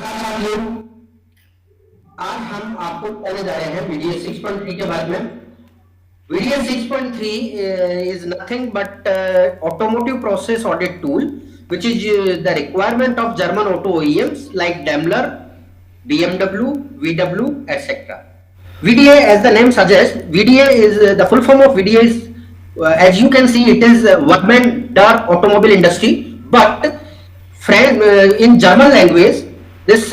साथियों, आज हम आपको बताने जा रहे हैं VDA 6.3 के बारे में। VDA 6.3 is nothing but automotive process audit tool, which is the requirement of German auto OEMs like Daimler, BMW, VW, etc. VDA, as the name suggests, VDA is the full form of VDA is, as you can see, it is Workman der Automobile Industry, but in German language, this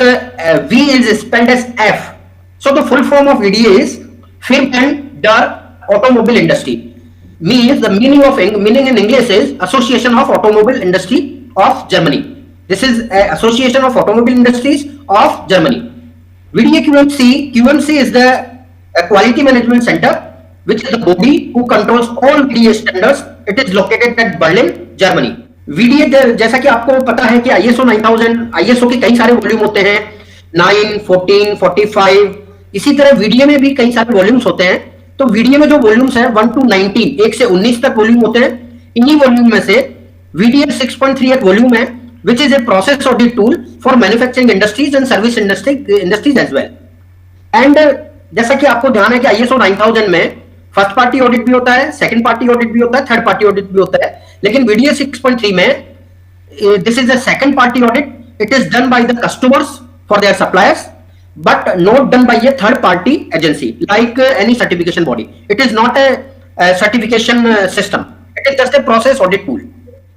V is spelled as F. So the full form of VDA is Firmen der Automobile Industry. Means the meaning in English is Association of Automobile Industry of Germany. This is Association of Automobile Industries of Germany. VDA QMC is the Quality Management Center, which is the body who controls all VDA standards. It is located at Berlin, Germany. VDA, जैसा कि आपको पता है कि ISO 9000, ISO के कई सारे volume होते हैं, 9, 14, 45, इसी तरह VDA में भी कई सारे वॉल्यूम्स होते हैं। तो VDA में जो वॉल्यूम्स हैं 1 to 19, 1 से 19 तक वॉल्यूम होते हैं। इन्हीं वॉल्यूम में से VDA 6.3 एक वॉल्यूम है, which is a process audit tool for manufacturing industries and service industries as well. And जैसा कि आपको ध्यान है कि ISO 9000 में फर्स्ट पार्टी ऑडिट भी होता है, सेकंड पार्टी ऑडिट भी होता है, थर्ड पार्टी ऑडिट भी होता है, लेकिन VDA 6.3 में this is a second party audit. It is done by the customers for their suppliers, but not done by A third party agency like any certification body. It is not a certification system, it is just a process audit tool.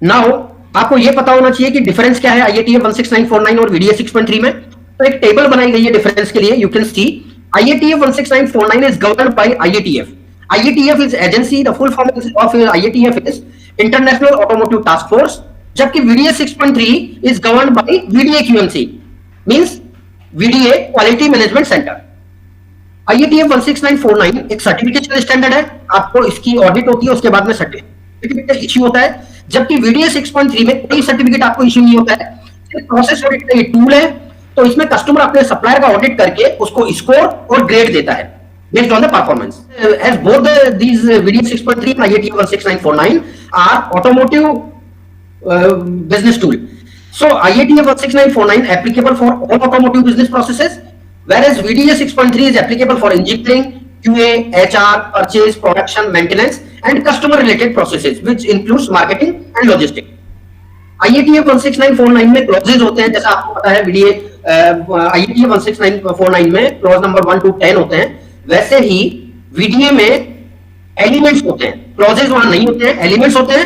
Now आपको यह पता होना चाहिए कि difference क्या है IATF 16949 और VDA 6.3 में. तो एक टेबल बनाई गई है डिफरेंस के लिए. You can see IATF 16949 is governed by IATF. IATF is agency. The full form of IATF is International Automotive Task Force. जबकि VDA 6.3 is governed by VDA QMC, means VDA Quality Management Center. IATF 16949 एक certification standard है. आपको इसकी audit होती है, उसके बाद में सर्टिफिकेट इश्यू होता है. जबकि VDA 6.3 में कोई सर्टिफिकेट आपको इश्यू नहीं होता है. प्रोसेस ऑडिट का ये टूल है. तो इसमें कस्टमर अपने सप्लायर का ऑडिट करके उसको स्कोर और ग्रेड देता है based on the performance. As both these VDA 6.3 and IATF 16949 are automotive business tool. So IATF 16949 applicable for all automotive business processes, whereas VDA 6.3 is applicable for engineering, QA, HR, purchase, production, maintenance, and customer related processes, which includes marketing and logistics. IATF 16949 में clauses होते हैं, जैसा आपको पता है IATF 16949 में clause number 1 to 10 होते हैं. वैसे ही VDA में एलिमेंट्स होते हैं. क्लॉजेज वहां नहीं होते हैं, एलिमेंट्स होते हैं.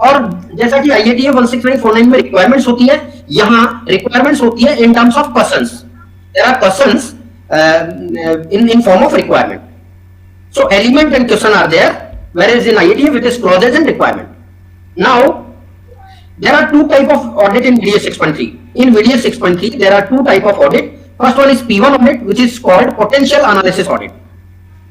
और जैसा कि IATF 16949 में रिक्वायरमेंट्स होती है, यहां रिक्वायरमेंट्स होती है in terms of persons. There are persons in form of requirement. So element and question are there, whereas in IATF it is clauses and requirement. Now there are two type of audit in VDA 6.3. In VDA 6.3 there are two type of audit. First one is P1 audit, which is called potential analysis audit.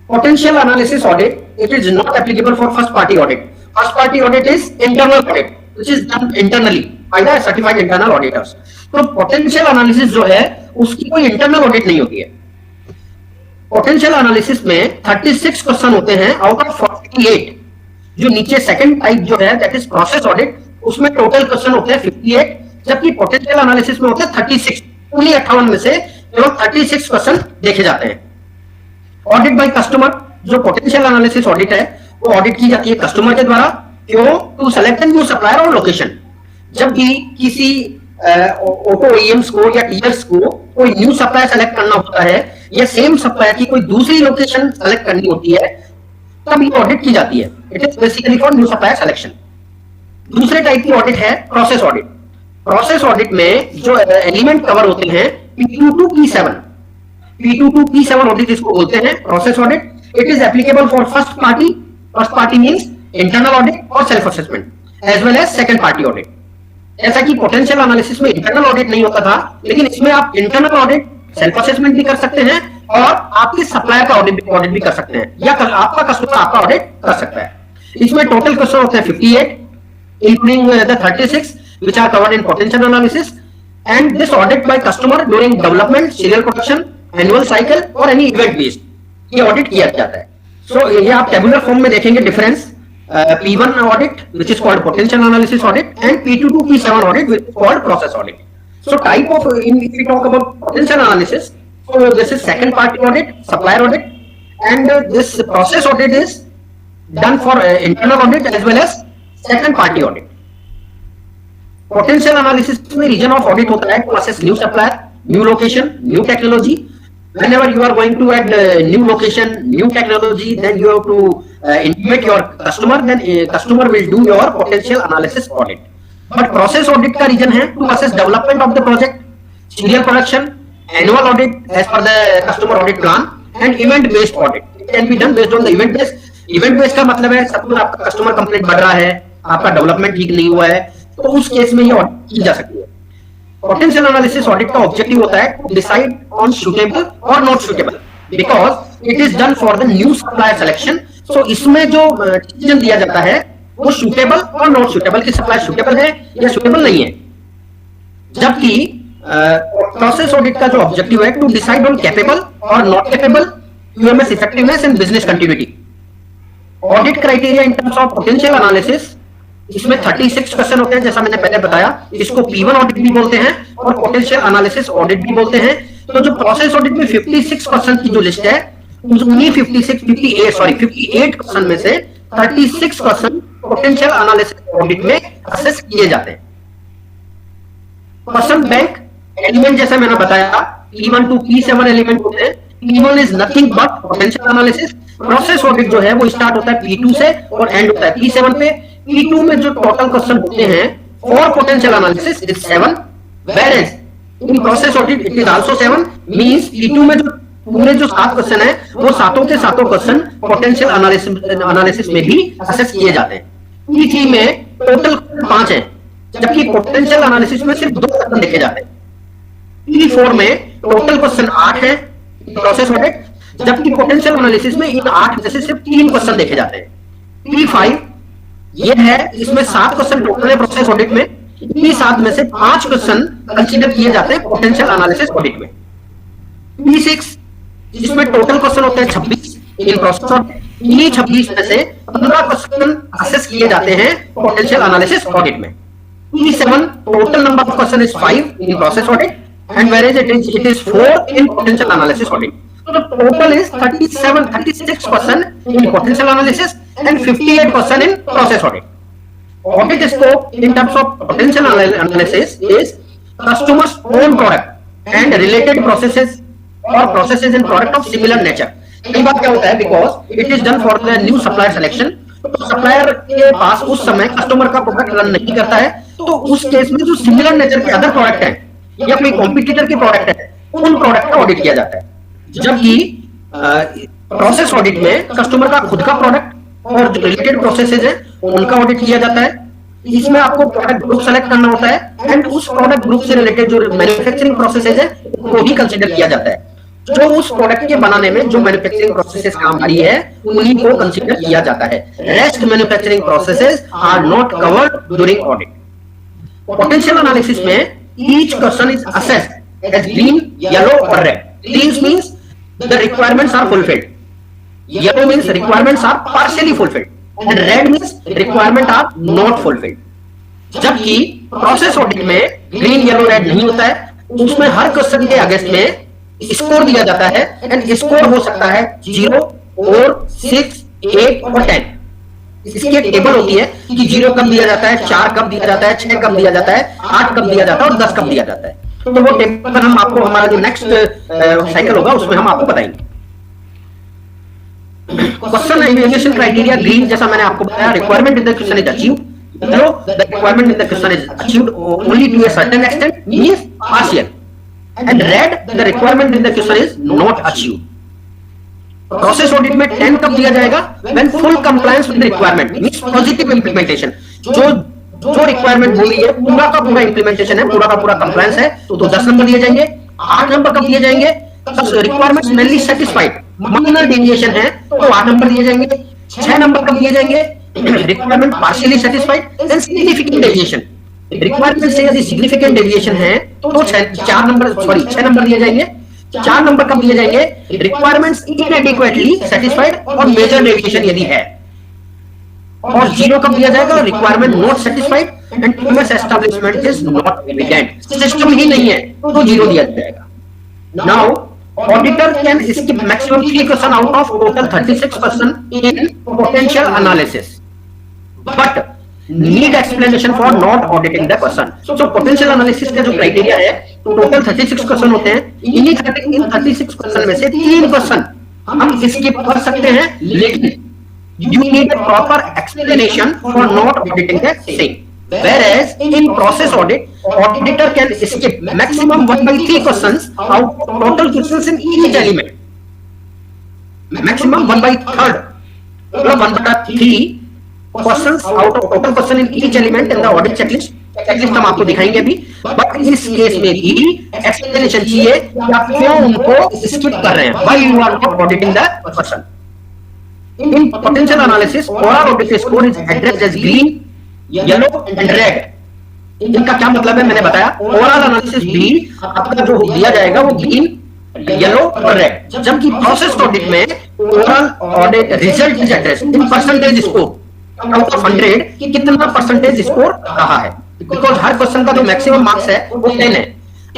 Potential analysis audit, it is not applicable for first party audit. First party audit is internal audit, which is done internally by the certified internal auditors. तो potential analysis जो है उसकी कोई internal audit नहीं होती है. Potential analysis में 36 question होते हैं out of 48. जो नीचे सेकंड टाइप जो है that is process audit, उसमें टोटल क्वेश्चन होते हैं 58, जबकि पोटेंशियल एनालिसिस में होते हैं 36. पूरी 58 में से केवल 36 क्वेश्चन देखे जाते हैं. ऑडिट बाय कस्टमर, जो पोटेंशियल एनालिसिस ऑडिट है वो ऑडिट की जाती है कस्टमर के द्वारा. क्यों? टू सेलेक्ट न्यू सप्लायर और लोकेशन. जब भी किसी ऑटो OEMs को या टीयर्स को कोई न्यू सप्लायर सेलेक्ट करना होता है या सेम सप्लायर की कोई दूसरी लोकेशन सेलेक्ट करनी होती है, तब ये ऑडिट की जाती है. It is basically for new supplier selection. दूसरे टाइप की ऑडिट है प्रोसेस ऑडिट. प्रोसेस ऑडिट में जो एलिमेंट कवर होते हैं P2 to P7. P2 to P7 audit इसको बोलते हैं process audit. It is applicable for first party. First party means internal audit और self assessment, as well as second party audit. ऐसा कि पोटेंशियल एनालिसिस में internal audit नहीं होता था, लेकिन इसमें आप इंटरनल ऑडिट, सेल्फ असेसमेंट भी कर सकते हैं और आपके सप्लायर का ऑडिट भी कर सकते हैं, या आपका कस्टमर आपका ऑडिट कर सकता है. इसमें टोटल क्वेश्चन होते हैं 58, including the 36 which are covered in potential analysis, and this audit by customer during development, serial production, annual cycle or any event based, ये audit किया जाता है. So ये आप tabular form में देखेंगे difference. P1 audit which is called potential analysis audit and P2 to P7 audit which is called process audit. So type of, if we talk about potential analysis, so this is second party audit, supplier audit, and this process audit is done for internal audit as well as second party audit. Potential analysis में region of audit होता है to assess new supplier, new location, new technology. Whenever you are going to add new location, new technology, then you have to intimate your customer, then customer will do your potential analysis audit. But process audit का region है to assess development of the project, serial production, annual audit as per the customer audit plan, and event based audit. It can be done based on the event based. Event based का मतलब है suppose आपका customer complaint बढ़ रहा है, आपका development ठीक नहीं हुआ है, तो उस केस में ये ऑडिट की जा सकती है. पोटेंशियल एनालिसिस ऑडिट का ऑब्जेक्टिव होता है टू डिसाइड ऑन सुटेबल और not suitable, because it is done for the new supplier selection. So इसमें जो डिसीजन दिया जाता है वो सुटेबल और नॉट सुटेबल, की सप्लायर सुटेबल है या सुटेबल नहीं है. जबकि प्रोसेस ऑडिट का जो ऑब्जेक्टिव है टू डिसाइड ऑन कैपेबल और not capable, UMS effectiveness and business continuity. Audit criteria in terms of potential analysis, इसमें 36 क्वेश्चन होते हैं जैसा मैंने पहले बताया. इसको P1 ऑडिट भी बोलते हैं और पोटेंशियल एनालिसिस ऑडिट भी बोलते हैं. तो जो प्रोसेस ऑडिट में 56 क्वेश्चन की जो लिस्ट है, उन्हीं 58 क्वेश्चन में से 36 क्वेश्चन पोटेंशियल एनालिसिस ऑडिट में असेस किए जाते हैं. क्वेश्चन बैंक एलिमेंट जैसा मैंने बताया, P1 to P7 एलिमेंट होते हैं. P1 is nothing but potential analysis. Process audit जो है वो स्टार्ट होता है P2 से और एंड होता है P7 पे. P2 में जो टोटल क्वेश्चन होते हैं for potential analysis is 7, whereas in process audit it is also 7, means P2 में जो पूरे जो 7 क्वेश्चन है वो सातों के सातों क्वेश्चन पोटेंशियल एनालिसिस में भी असेस किए जाते हैं. P3 में टोटल 5 है, जबकि पोटेंशियल एनालिसिस में सिर्फ 2 क्वेश्चन देखे जाते हैं. P4 में टोटल क्वेश्चन 8 है प्रोसेस ऑडिट, जबकि पोटेंशियल एनालिसिस में इन 8 में से सिर्फ 3 क्वेश्चन देखे जाते हैं. P5 ये है, इसमें 7 क्वेश्चन टोटल है प्रोसेस ऑडिट में. इन्हीं 7 में से 5 क्वेश्चन कंसीडर किए जाते हैं पोटेंशियल एनालिसिस ऑडिट में. P6 जिसमें टोटल क्वेश्चन होते हैं 26 इन प्रोसेस ऑडिट. इन्हीं 26 में से 15 क्वेश्चन असेस किए जाते हैं पोटेंशियल एनालिसिस ऑडिट में. P7 total number of question is 5 in process audit and whereas it is 4 in potential analysis audit. So the total is 36% in potential analysis and 58% in process audit. Audit scope in terms of potential analysis is customer's own product and related processes or processes and product of similar nature. कई बार क्या होता है, because it is done for the new supplier selection, तो supplier के पास उस समय customer का product run नहीं करता है, तो उस केस में जो सिमिलर नेचर के अदर प्रोडक्ट है या कोई कॉम्पिटिटर के प्रोडक्ट है, उन प्रोडक्ट का ऑडिट किया जाता है. जबकि प्रोसेस ऑडिट में कस्टमर का खुद का प्रोडक्ट और जो रिलेटेड प्रोसेसेस है उनका ऑडिट किया जाता है. इसमें आपको प्रोडक्ट ग्रुप सेलेक्ट करना होता है एंड उस प्रोडक्ट ग्रुप से रिलेटेड जो मैन्युफैक्चरिंग प्रोसेसेस है वो ही कंसीडर किया जाता है. जो उस प्रोडक्ट के बनाने में जो मैन्युफैक्चरिंग प्रोसेसेस काम आ रही है उन्हीं को कंसीडर किया जाता है. Rest manufacturing processes are not covered during audit. Potential analysis में each question is assessed as green, yellow or red. Green means the requirements are fulfilled, yellow means requirements are partially fulfilled and red means requirement are not fulfilled. जबकि process audit में green yellow red नहीं होता है, उसमें हर question के against में score दिया जाता है एंड स्कोर हो सकता है 0, 4, 6, 8 और 10. इसकी एक टेबल होती है कि 0 कब दिया जाता है, 4 कब दिया जाता है, 6 कब दिया जाता है, 8 कब दिया जाता है और 10 कब दिया जाता है. तो वो टेबल हम आपको हमारा जो नेक्स्ट साइकिल होगा उसमें हम आपको बताएंगे. क्वेश्चन इवैल्यूएशन क्राइटेरिया ग्रीन, जैसा मैंने आपको बताया, requirement in the question is achieved. Yellow, the requirement in the question is achieved only to a certain extent, means partial. And red, the requirement in the question is not achieved. Process audit में 10 कब दिया जाएगा, when full compliance with the requirement means positive implementation. जो रिक्वायरमेट बोली है पूरा का पूरा इंप्लीमेंटेशन है, पूरा का पूरा कंप्लायंस है, तो 10 नंबर दिए जाएंगे. 8 नंबर कब दिए जाएंगे, requirements mainly satisfied, minor deviation है तो 8 नंबर दिए जाएंगे. 6 नंबर कब दिए जाएंगे, requirement partially satisfied and significant deviation. Requirement से यदि सिग्निफिकेंट डेविएशन है तो 6 नंबर दिए जाएंगे. 4 नंबर कब दिए जाएंगे, रिक्वायरमेंट्स इनएडिक्वेटली सेटिस्फाइड और मेजर डेविएशन यदि है. और जीरो कब दिया जाएगा? Requirement not satisfied and TMS establishment is not evident, system ही नहीं है तो जीरो दिया जाएगा। Now auditor can skip maximum 3% out of total 36% in potential analysis, but need explanation for not auditing the person. So potential analysis का जो criteria है, total 36% होते हैं, इन 36% में से 3% हम skip कर सकते हैं, लेकिन you need a proper explanation for not auditing the same. Whereas in process audit, auditor can skip maximum 1/3 questions out of total questions in each element. Maximum 1/3, मतलब 1/3 questions out of total question in each element in the audit checklist. Checklist हम आपको दिखाएंगे अभी, but इस case में भी explanation चाहिए कि आप क्यों उनको स्किप कर रहे हैं, why you are not auditing the person. In potential analysis, overall audit score is addressed as green, yellow and red. इनका क्या मतलब है मैंने बताया. ओवरऑल एनालिसिस भी आपका जो दिया जाएगा वो ग्रीन, येलो और रेड, जबकि प्रोसेस ऑडिट में overall audit result is address in percentage score out of 100 कि कितना परसेंटेज स्कोर रहा है, बिकॉज हर क्वेश्चन का जो मैक्सिमम मार्क्स है वो 10 है.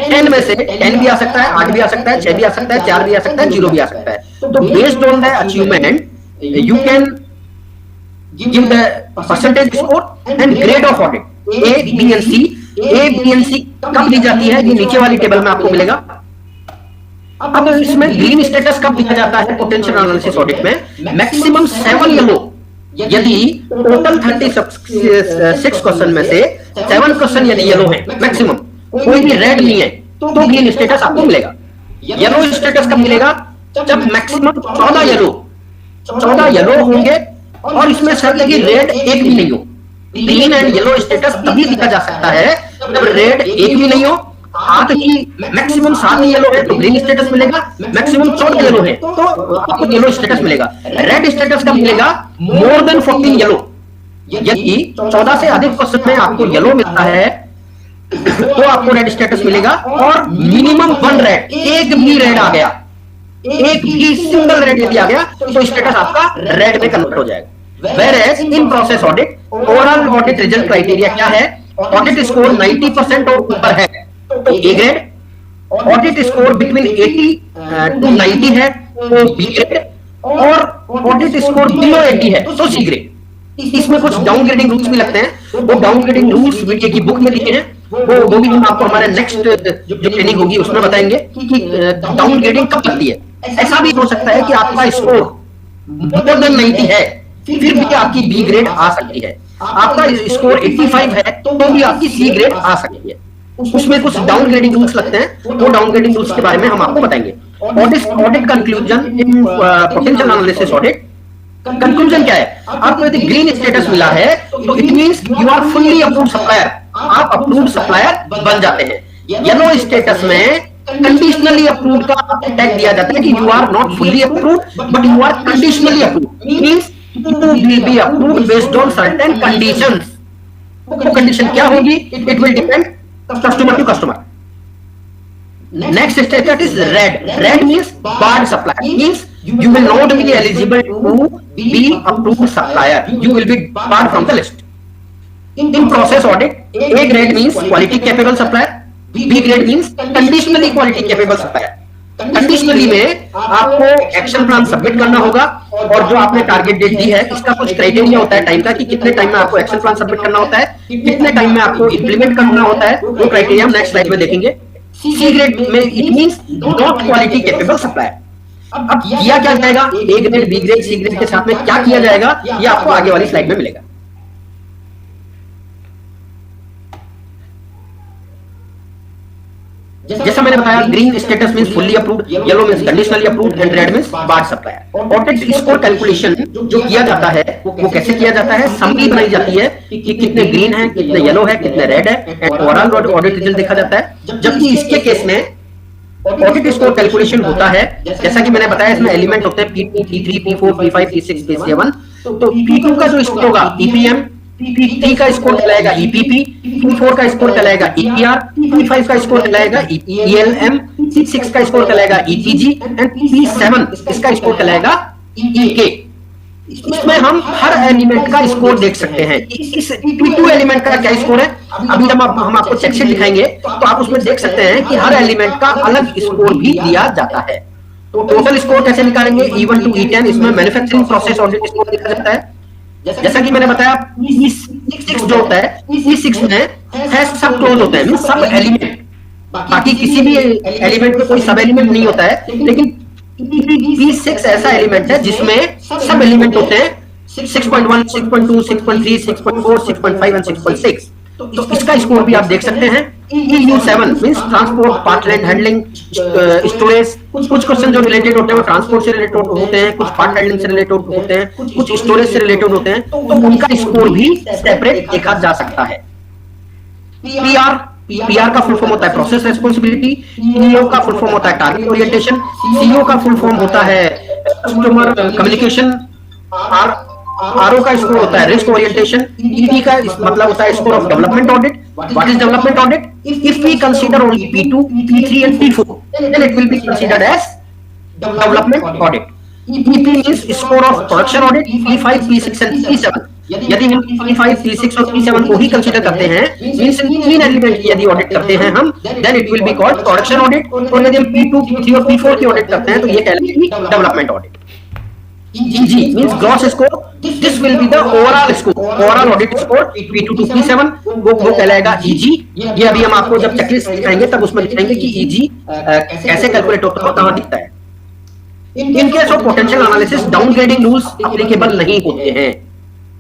10 में से 10 भी आ सकता है, 8 भी आ सकता है, 6 भी आ सकता है, 4 भी आ सकता है, 0 भी आ सकता है. तो based on the achievement you can give the percentage score and grade of audit A, B and C. A, B and C कब दी जाती है ये नीचे वाली टेबल में आपको मिलेगा. अब इसमें ग्रीन स्टेटस कब दिया जाता है पोटेंशियल एनालिसिस ऑडिट में? मैक्सिमम 7 येलो, यदि टोटल 36 क्वेश्चन में से 7 क्वेश्चन यदि येलो है, मैक्सिमम कोई भी रेड नहीं है, तो ग्रीन स्टेटस आपको मिलेगा. येलो स्टेटस कब मिलेगा? जब मैक्सिमम 14 येलो होंगे और इसमें सर लगी रेड एक भी नहीं हो. ग्रीन एंड येलो स्टेटस तभी दिया जा सकता है जब रेड एक भी नहीं हो, साथ ही मैक्सिमम 7 येलो है तो ग्रीन स्टेटस मिलेगा, मैक्सिमम 14 येलो है तो आपको येलो स्टेटस मिलेगा. रेड स्टेटस कब मिलेगा? More than 14 yellow. यदि 14 से अधिक क्वेश्चन में आपको येलो मिलता है तो आपको रेड स्टेटस मिलेगा, और मिनिमम 1 रेड, एक भी रेड आ गया, एक भी सिंगल रेड यदि आ गया तो स्टेटस आपका रेड में कन्वर्ट हो जाएगा. Whereas in process audit, overall audit result criteria क्या है? Audit score 90% और ऊपर है तो A grade, audit score between 80 to 90 है तो B grade, और audit score below 80 है तो C grade. इसमें कुछ डाउनग्रेडिंग रूल्स भी लगते हैं, वो डाउनग्रेडिंग रूल्स वीडियो की बुक में लिखे हैं, वो भी हम आपको हमारे नेक्स्ट जो ट्रेनिंग होगी उसमें बताएंगे कि डाउनग्रेडिंग कब लगती है. ऐसा भी हो सकता है कि आपका स्कोर मोर देन 90 है फिर भी आपकी बी ग्रेड आ सकती है, आपका स्कोर 85 है तो भी आपकी सी ग्रेड आ सकती है. उसमें कुछ डाउनग्रेडिंग रूल्स लगते हैं, वो डाउनग्रेडिंग रूल्स के बारे में हम आपको बताएंगे. Audit conclusion in potential analysis audit. Conclusion क्या है? आपको यदि ग्रीन स्टेटस मिला है तो it means you are fully approved supplier, आप अप्रूव्ड सप्लायर बन जाते हैं. येलो स्टेटस में कंडीशनली अप्रूव्ड का टैग दिया जाता है कि you are not fully approved but you are conditionally approved, means you will be approved based on certain conditions. वो कंडीशन क्या होगी? It will depend customer to customer. Next status is red. Red means barred supplier. Means you will not be eligible to be approved supplier. You will be barred from the list. In process audit, A grade means quality capable supplier. B grade means conditionally quality capable supplier. Conditionally में आपको action plan submit करना होगा, और जो आपने target date दी है इसका कुछ क्राइटेरिया होता है टाइम का कि कितने टाइम में आपको एक्शन प्लान सबमिट करना होता है, कितने टाइम में आपको इंप्लीमेंट करना होता है, वो क्राइटेरिया हम नेक्स्ट स्लाइड में देखेंगे. सी ग्रेड में it means not quality capable supplier. अब किया क्या जाएगा? A grade, B grade, C grade के साथ में क्या किया जाएगा ये आपको आगे वाली स्लाइड में मिलेगा. जैसा मैंने बताया, green status means fully approved, yellow means conditionally approved and red means barred supplier. Audit score calculation जो किया जाता है वो कैसे किया जाता है? समरी बनाई जाती है कि कितने ग्रीन है, कितने येलो है, कितने रेड है, एंड ओवरऑल ऑडिट रिजल्ट देखा जाता है. जबकि इसके केस में ऑडिट स्कोर कैलकुलेशन होता है, जैसा कि मैंने बताया इसमें एलिमेंट होते हैं P2, P3, P4, P5, P6, P7. तो P2 का जो स्कोर होगा EPM, P3 का स्कोर कहलाएगा EPP, P4 का स्कोर कहलाएगा EPR, P5 का स्कोर कहलाएगा ELM, P6 का स्कोर कहलाएगा EPG एंड P7 इसका स्कोर कहलाएगा EK. इसमें हम हर एलिमेंट का स्कोर देख सकते हैं कि इस P2 एलिमेंट का क्या स्कोर है। अभी जब हम आपको चेकशीट दिखाएंगे तो आप उसमें देख सकते हैं कि हर एलिमेंट का अलग स्कोर भी दिया जाता है। तो टोटल स्कोर कैसे निकालेंगे, E1 टू E10, इसमें मैन्युफैक्चरिंग प्रोसेस ऑडिट स्कोर देखा जाता है। जैसा कि मैंने बताया, E6 जो होता है, E6 में है सब क्लोज होते हैं, सब एलिमेंट, बाकी किसी भी एलिमेंट में कोई सब एलिमेंट नहीं होता है, लेकिन P6 ऐसा एलिमेंट है जिसमें सब एलिमेंट होते हैं 6.1, 6.2, 6.3, 6.4, 6.5 एंड 6.6। तो इसका स्कोर भी आप देख सकते हैं। EU7 means transport, part land handling, storage. कुछ क्वेश्चन जो रिलेटेड होते हैं वो ट्रांसपोर्ट से रिलेटेड होते हैं, कुछ पार्ट हैंडलिंग से रिलेटेड होते हैं, कुछ स्टोरेज से रिलेटेड होते हैं, तो उनका स्कोर भी सेपरेट देखा जा सकता है। पीआर का फुल फॉर्म होता है प्रोसेस रेस्पॉन्सिबिलिटी, पीओ का फुल फॉर्म होता है टारगेट ओरिएंटेशन, सीओ का फुल फॉर्म होता है कस्टमर कम्युनिकेशन, आरओ का स्कोर होता है रिस्क ओरिएंटेशन, ईडी का मतलब होता है score of development audit. What is development audit? If we consider only P2, P3 and P4, then it will be considered as development audit. EP means score of production audit, P5, P6 and P7। यदि हम P5, P6 और P7 को ही consider करते हैं, means इन तीन element की यदि audit करते हैं हम, then it will be called production audit. और यदि हम P2, P3 और P4 की ऑडिट करते हैं तो ये कहलाएगी development audit. EG means gross score, this will be the overall score, overall audit score P2 to P7 वो कहलाएगा EG। ये अभी हम आपको जब चेकलिस्ट दिखाएंगे तब उसमें दिखाएंगे कि EG कैसे कैलकुलेट होता है, कहां दिखता है। In case of potential analysis downgrading rules applicable नहीं होते हैं।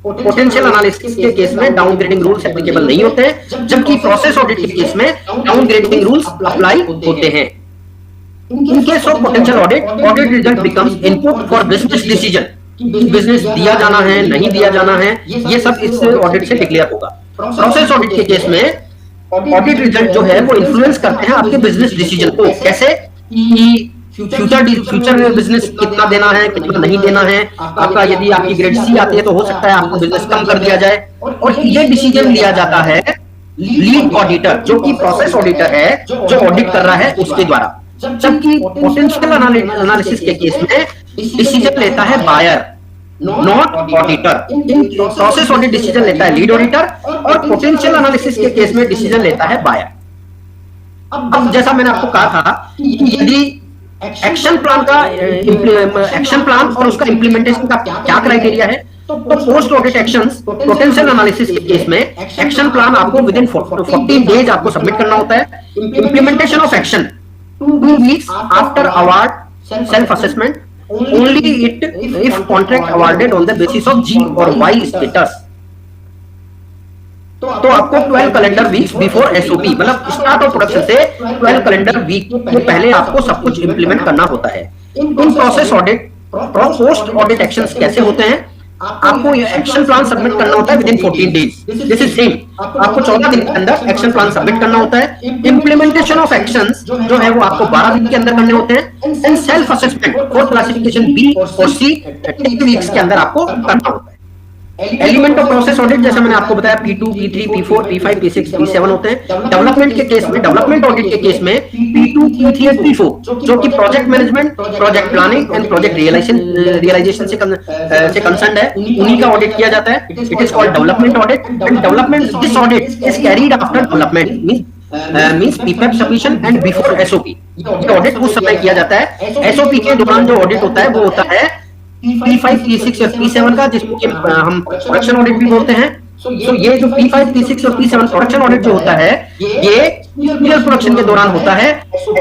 पोटेंशियल एनालिसिस के केस में डाउनग्रेडिंग रूल्स एप्लीकेबल नहीं होते हैं, जबकि प्रोसेस ऑडिट के केस में डाउनग्रेडिंग रूल्स अप्लाई होते हैं। In case of potential audit, audit result becomes input for business decision। Business दिया जाना है, नहीं दिया जाना है, ये सब इस ऑडिट से डिक्लेयर होगा। प्रोसेस ऑडिट के केस में ऑडिट रिजल्ट जो है वो इन्फ्लुएंस करते हैं आपके बिजनेस डिसीजन को। कैसे कि फ्यूचर बिजनेस कितना देना है, कितना नहीं देना है। आपका यदि आपकी ग्रेड C आती है तो हो सकता है आपको बिजनेस कम कर दिया जाए, और ये डिसीजन लिया जाता है लीड ऑडिटर, जो कि प्रोसेस ऑडिटर है, जो ऑडिट कर रहा है उसके द्वारा। जबकि पोटेंशियल एनालिसिस के केस में डिसीजन लेता है buyer, not auditor. In process audit decision लेता है लीड ऑडिटर, और पोटेंशियल एनालिसिस के केस में डिसीजन लेता है बायर। अब जैसा मैंने आपको कहा था कि यदि एक्शन प्लान और उसका इंप्लीमेंटेशन का क्या क्राइटेरिया है, तो post audit actions potential analysis के केस में एक्शन प्लान आपको विद इन 14 डेज आपको सबमिट करना होता है। Implementation of action 2 weeks after award self assessment, only if contract awarded on the basis of G or Y status। तो आपको 12 calendar weeks before SOP, मतलब start of production से 12 calendar week के पहले आपको सब कुछ इंप्लीमेंट करना होता है। इन process audit post audit actions कैसे होते हैं? आपको ये एक्शन प्लान सबमिट करना होता है with in 14 days. This is same, आपको 14 दिन के अंदर एक्शन प्लान सबमिट करना होता है। इंप्लीमेंटेशन ऑफ एक्शंस जो है वो आपको 12 दिन के अंदर करने होते हैं। And self assessment for classification B और C 10 वीक्स के अंदर आपको करना होता है। एलिमेंट ऑफ प्रोसेस ऑडिट जैसा मैंने आपको बताया P2, P3, P4, P5, P6, P7 होते हैं। डेवलपमेंट के केस में, डेवलपमेंट ऑडिट के केस में P2, P3 और P4 जो कि project management, project planning and project realisation से कंसर्न्ड है, उन्हीं का ऑडिट किया जाता है। It is called development audit. And development this audit is carried after development means PPAP submission and before SOP। ये ऑडिट उस समय किया जाता है। SOP के दौरान जो ऑडिट होता है वो होता है P5, P6 और P7 का, जिसको हम प्रोडक्शन ऑडिट भी बोलते हैं। तो ये जो P5, P6 और P7 प्रोडक्शन ऑडिट जो होता है, ये रियल प्रोडक्शन के दौरान होता है,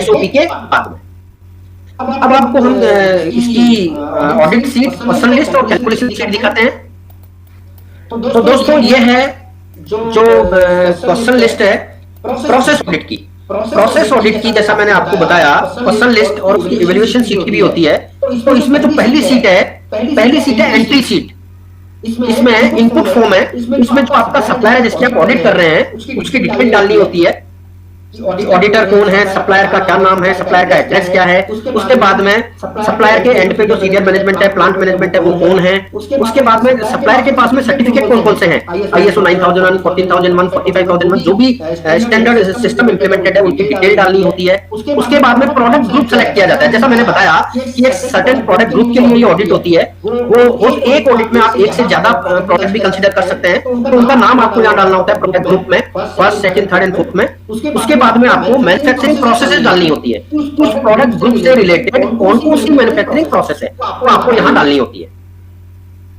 SOP के बाद में। अब आपको हम इसकी ऑडिट सीट, पर्सन लिस्ट और कैलकुलेशन सीट दिखाते हैं। तो दोस्तों ये है जो पर्सन लिस्ट है प्रोसेस ऑडिट की। प्रोसेस ऑडिट की जैसा मैंने आपको बताया, पर्सन लिस्ट और उसकी इवैल्यूएशन सीट भी होती है। तो इसमें जो पहली सीट है एंट्री सीट। इसमें इनपुट फॉर्म है, इसमें जो आपका सप्लायर है जिसकी आप ऑडिट कर रहे हैं उसकी डिटेल डालनी होती है ऑडिटर कौन है, सप्लायर का क्या नाम है, सप्लायर का एड्रेस क्या है, उसके बाद में सप्लायर के एंड पे जो सीनियर मैनेजमेंट है, प्लांट मैनेजमेंट है, वो कौन है, उसके बाद में सप्लायर के पास में सर्टिफिकेट कौन कौन से हैं, ISO 9001, 14001, 45001, जो भी स्टैंडर्ड सिस्टम इंप्लीमेंटेड है उनकी डिटेल डालनी होती है। उसके बाद में प्रोडक्ट ग्रुप सेलेक्ट किया जाता है। जैसा मैंने बताया कि एक सर्टेन प्रोडक्ट ग्रुप के लिए ये ऑडिट होती है, वो एक ऑडिट में आप एक से ज्यादा प्रोडक्ट भी कंसीडर कर सकते हैं, तो उनका नाम आपको यहाँ डालना होता है प्रोडक्ट ग्रुप में, first, second, third and fourth में। उसके बाद में आपको मैन्युफैक्चरिंग प्रोसेसेस डालनी होती है, उस प्रोडक्ट ग्रुप से रिलेटेड कौन कौन सी मैन्युफैक्चरिंग प्रोसेस है वो आपको यहाँ डालनी होती है।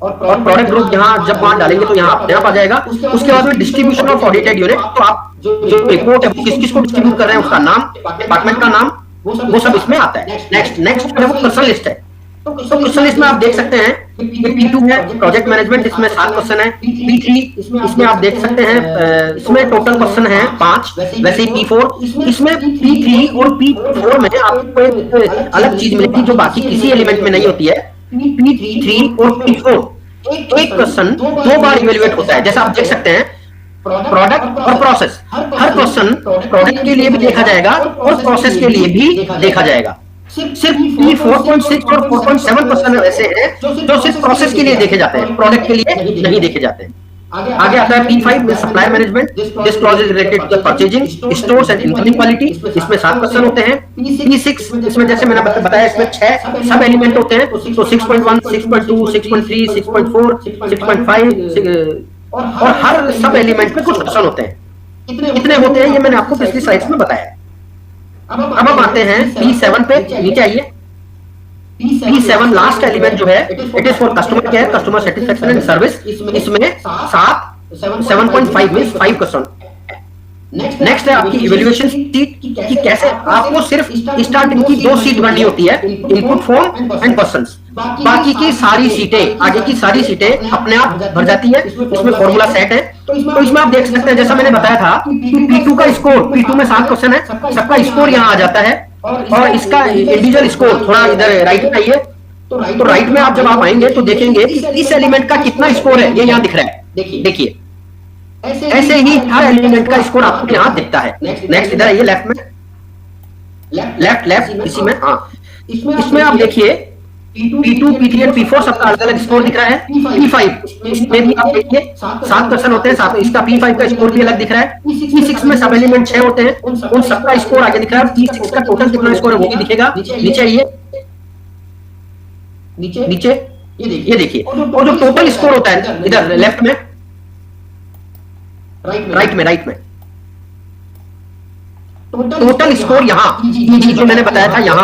और प्रोडक्ट ग्रुप यहाँ जब वहां डालेंगे तो यहाँ अपने आप आ जाएगा। उसके बाद में डिस्ट्रीब्यूशन ऑफ ऑडिटेड यूनिट, तो आप जो रिपोर्ट है किस किस को डिस्ट्रीब्यूट कर रहे हैं, उसका नाम, डिपार्टमेंट का नाम, वो सब इसमें आता है। नेक्स्ट है वो क्वेश्चन लिस्ट है। तो क्वेश्चन लिस्ट में आप देख सकते हैं कि P2 है प्रोजेक्ट मैनेजमेंट, इसमें 7 क्वेश्चन है। P3 इसमें आप देख सकते हैं इसमें टोटल क्वेश्चन है 5। वैसे ही P4 इसमें P3 और P4 में आपको एक अलग चीज मिलेगी जो बाकी किसी एलिमेंट में नहीं होती है। P3 और P4 एक क्वेश्चन 2 बार इवेल्युएट होता है। जैसा आप देख सकते हैं प्रोडक्ट और प्रोसेस, हर क्वेश्चन प्रोडक्ट के लिए भी देखा जाएगा और प्रोसेस के लिए भी देखा जाएगा। सिर्फ P4.6 और 4.7 क्वेश्चन ऐसे हैं जो सिर्फ प्रोसेस के लिए देखे जाते हैं, प्रोडक्ट के लिए नहीं देखे जाते हैं। आगे आता है P5 में supply management, this clause is related to purchasing, stores and incoming quality, इसमें 7 क्वेश्चन होते हैं। P6 इसमें जैसे मैंने बताया इसमें 6 सब एलिमेंट होते हैं, तो 6.1, 6.2, 6.3, 6.4, 6.5 और हर सब एलिमेंट में कुछ क्वेश्चन होते हैं। कितने होते हैं ये मैंने आपको पिछली स्लाइड्स में बताया। अब हम आते हैं P7 पे, नीचे आइए। P7 लास्ट एलिमेंट जो है it is for customer care, customer satisfaction and service, इसमें 7.5 मींस 5 क्वेश्चन। नेक्स्ट है आपकी इवैल्यूएशन शीट कि कैसे आपको सिर्फ स्टार्टिंग की 2 सीट भरनी होती है, इनपुट फॉर्म एंड क्वेश्चंस। बाकी की सारी सीटें, आगे की सारी सीटें अपने आप भर जाती है। इसमें फॉर्मूला सेट है, तो इसमें आप देख सकते हैं जैसा मैंने बताया था कि P2 का स्कोर, P2 में 7 क्वेश्चन है, सबका स्कोर यहाँ आ जाता है और इसका इंडिविजुअल स्कोर थोड़ा इधर राइट में आइए। तो राइट में आप जब आप आएंगे तो देखेंगे कि इस एलिमेंट का कितना स्कोर है, ये यहाँ दिख रहा है। देखिए ऐसे ही हर एलिमेंट का स्कोर आपको यहाँ दिखता है। नेक्स्ट इधर आइए, लेफ्ट में, लेफ्ट इसी में, हाँ इसमें आप देखिए P2, P3 और P4 सबका अलग अलग स्कोर दिख रहा है। P5 इसमें भी आप देखिए 7 क्वेश्चन होते हैं, इसका P5 का स्कोर भी अलग दिख रहा है। P6 में सब एलिमेंट 6 होते हैं, उन सबका स्कोर आगे दिख रहा है। P6 का टोटल कितना स्कोर है वो भी दिखेगा। नीचे आइए, नीचे ये देखिए, और जो टोटल स्कोर होता है इधर लेफ्ट में, राइट में टोटल स्कोर यहाँ जो मैंने बताया था यहाँ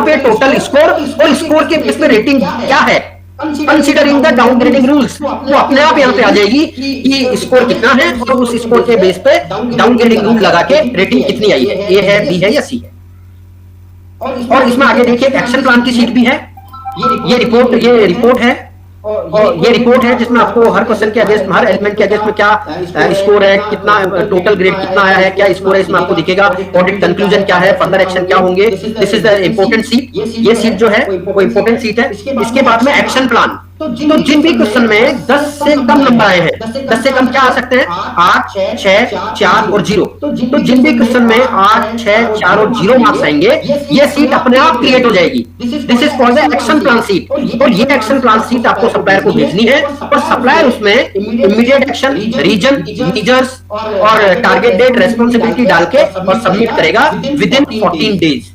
पे टोटल स्कोर और स्कोर के बेस पे रेटिंग क्या है, कंसीडरिंग द डाउनग्रेडिंग रूल्स, वो अपने आप यहाँ पे आ जाएगी कि स्कोर कितना है और उस स्कोर के बेस पे डाउनग्रेडिंग रूल लगा के रेटिंग कितनी आई है, ए है, बी है या सी है। और इसमें आगे देखिए एक्शन प्लान की शीट भी है। ये रिपोर्ट है और ये रिपोर्ट है जिसमें आपको हर क्वेश्चन के अगेंस्ट, हर एलिमेंट के अगेंस्ट में क्या स्कोर है, कितना टोटल ग्रेड कितना आया है, क्या स्कोर है, इसमें आपको दिखेगा। ऑडिट कंक्लूजन क्या है, फर्दर एक्शन क्या होंगे। This is the important seat, ये सीट जो है वो इंपोर्टेंट सीट है। इसके बाद में एक्शन प्लान, तो जिन भी क्वेश्चन में 10 से कम नंबर आए हैं, 10 से कम क्या आ सकते हैं, 8, 6, 4 और 0, तो जिन भी क्वेश्चन में 8, 6, 4 और 0 मार्क्स आएंगे, ये सीट अपने आप क्रिएट हो जाएगी। This is called action plan seat. और ये एक्शन प्लान सीट आपको सप्लायर को भेजनी है और सप्लायर उसमें इमीडिएट एक्शन, रीजन, मेजर्स और टारगेट डेट, रेस्पॉन्सिबिलिटी डाल के और सबमिट करेगा with in 14 days।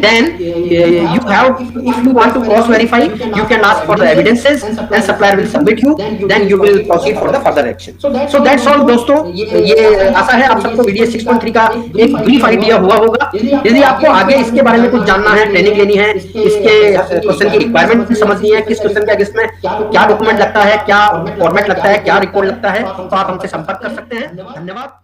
Then you have, if you want to cross verify, you can ask for the evidences and supplier will submit you, then you will proceed for the further action. So that's all दोस्तों, ये आशा है आप सबको VDS 6.3 का एक brief idea हुआ होगा। यदि आपको आगे इसके बारे में कुछ जानना है, ट्रेनिंग लेनी है, इसके क्वेश्चन की रिक्वायरमेंट समझनी है, किस क्वेश्चन के इसमें क्या डॉक्यूमेंट लगता है, क्या फॉर्मेट लगता है, क्या रिपोर्ट लगता है, तो आप हमसे संपर्क कर सकते हैं। धन्यवाद।